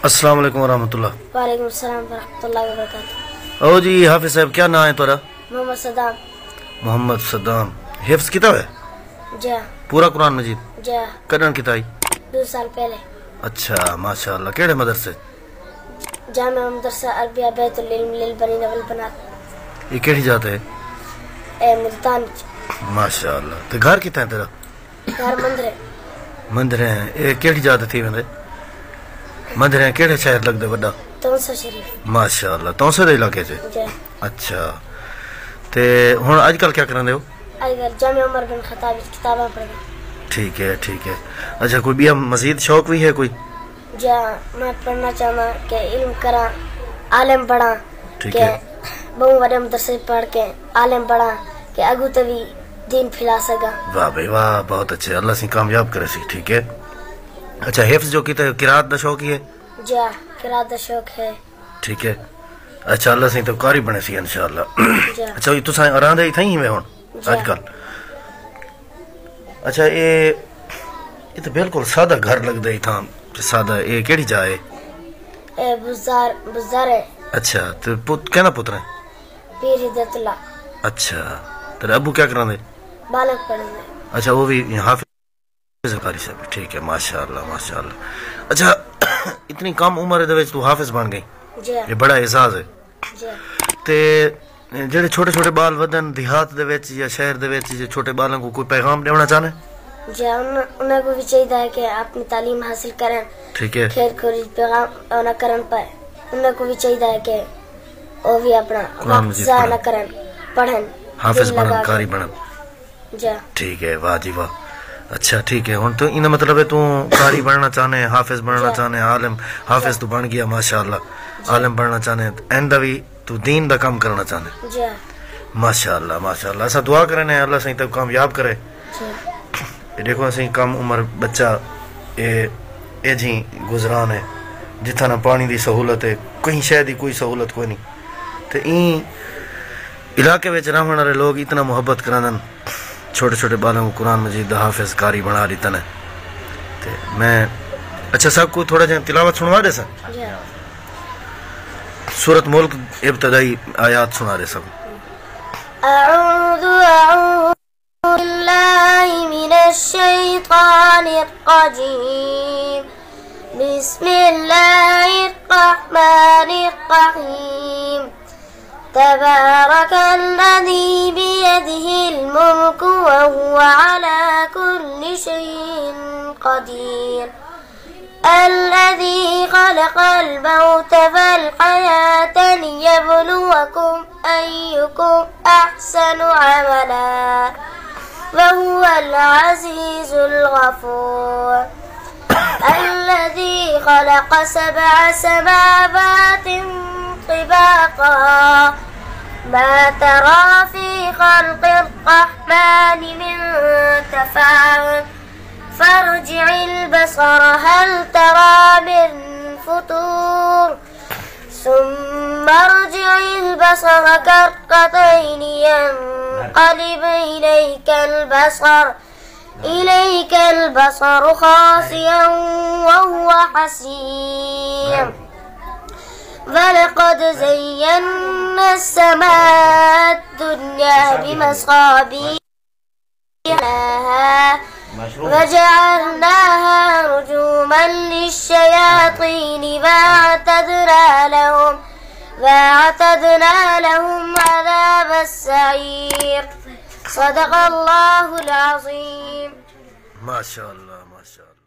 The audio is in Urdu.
السلام علیکم ورحمۃ اللہ۔ وعلیکم السلام ورحمۃ اللہ وبرکاتہ۔ او جی حافظ صاحب کیا نام ہے تورا؟ محمد صدام۔ محمد صدام۔ حفظ کتاب ہے؟ جی پورا قرآن مجید؟ جی کدن کتائی؟ 2 سال پہلے۔ اچھا ماشاء اللہ۔ کیڑے مدرسے؟ جامعہ مدرسہ عربیہ بیت العلم للبنین والبنات۔ یہ کیڑی جاتے ہے؟ ملتان۔ ماشاء اللہ۔ تو گھر کتنا ہے تیرا؟ گھر مندر ہے۔ مندر ہیں۔ یہ کیڑی جاتے تھی ویندے؟ مندر ہیں کیڑے شہر لگتے بڑا؟ تونسا شریف۔ ماشاء اللہ۔ تونسے دے علاقے سے؟ جی۔ اچھا تے ہن اج کل کیا کرن دے ہو؟ اگر جامعہ عمر بن خطاب کتاباں پڑھنا۔ ٹھیک ہے ٹھیک ہے۔ اچھا کوئی بھی مزید شوق بھی ہے کوئی؟ جی میں پڑھنا چاہنا کہ علم کرا، عالم بڑھا، ٹھیک کہ ہے۔ بہت بڑے مدرسے پڑھ کے عالم بڑھا کہ اگو تبھی دین پھیلا سکا۔ واہ بھائی واہ، بہت اچھے، اللہ سے کامیاب کرے سی۔ ٹھیک ہے۔ اچھا حفظ جو کیتا ہے قرات دا شوق ہی ہے؟ جی قرات دا شوق ہے۔ ٹھیک ہے۔ اچھا اللہ سے تو قاری بنے سی انشاءاللہ۔ جی اچھا یہ تساں اراں دے تھیں میں ہن اج کل؟ اچھا یہ تو بالکل سادہ گھر لگدا ہی تھا، سادہ۔ یہ کیڑی جا ہے؟ اے بزار ہے۔ اچھا تو کہنا پتر ہے؟ پیر ہدایت اللہ۔ اچھا تیرے ابو کیا کراندے؟ بالغ پڑھنے۔ اچھا وہ بھی حافظ قاری صاحب؟ ٹھیک ہے ماشاء اللہ ماشاء اللہ۔ اچھا اتنی کم عمر دے وچ تو حافظ بن گئی، جی یہ بڑا اعزاز ہے۔ جی تے جڑے چھوٹے چھوٹے بال ودن دیہات دے وچ یا شہر دے وچ جو چھوٹے بالاں کو کوئی پیغام دینا چاہنے؟ جی انہیں کو بھی چاہیے کہ اپنی تعلیم حاصل کریں، ٹھیک ہے۔ خیر خوری پیغام نہ کرن پائے۔ انہیں کو بھی چاہیے کہ وہ بھی اپنا وقت ضائع نہ کریں، پڑھیں، حافظ دل بنن، لگا قاری کے۔ بنن۔ جی ٹھیک ہے، واہ جی واہ۔ اچھا ٹھیک ہے، ہن تو ان مطلب ہے تو قاری بننا چاہنے، حافظ بننا چاہنے، عالم حافظ تو بن گیا ماشاءاللہ، عالم بننا چاہنے، ایندا بھی تو دین دا کام کرنا چاہنے۔ جی ماشاءاللہ ماشاءاللہ۔ اسا دعا کرنے اللہ سے تو کامیاب کرے۔ جی دیکھو اسی کم عمر بچہ اے جی گزران ہے جتھا نہ پانی دی سہولت ہے، کہیں شے دی کوئی سہولت کوئی نہیں، تے این علاقے وچ رہن والے لوگ اتنا محبت کران، چھوٹے چھوٹے بالوں کو قرآن مجید دا حافظ قاری بنا لیتا ہے۔ تے میں اچھا سب کو تھوڑا جہاں تلاوت سنوا دے سا؟ جی سورۃ ملک ابتدائی آیات سنا دے سب۔ اعوذ باللہ من الشیطان الرجیم، بسم اللہ الرحمن الرحیم، تبارک الذی بیدہ الملک وہو علی کل شیء قدیر، الذي خلق الموت والحياة ليبلوكم أيكم أحسن عملا وهو العزيز الغفور، الذي خلق 7 سماوات طباقا ما ترى في خلق الرحمن من تفاوت فارجع البصر هل ترى من فطور ثم ارجع البصر كرتين ينقلب إليك البصر خاسئا وهو حسير، ولقد زينا السماء الدنيا بمصابيح وجعلناها رجوما للشياطين وأعتدنا لهم عذاب السعير، صدق الله العظيم۔ ما شاء اللہ ما شاء اللہ۔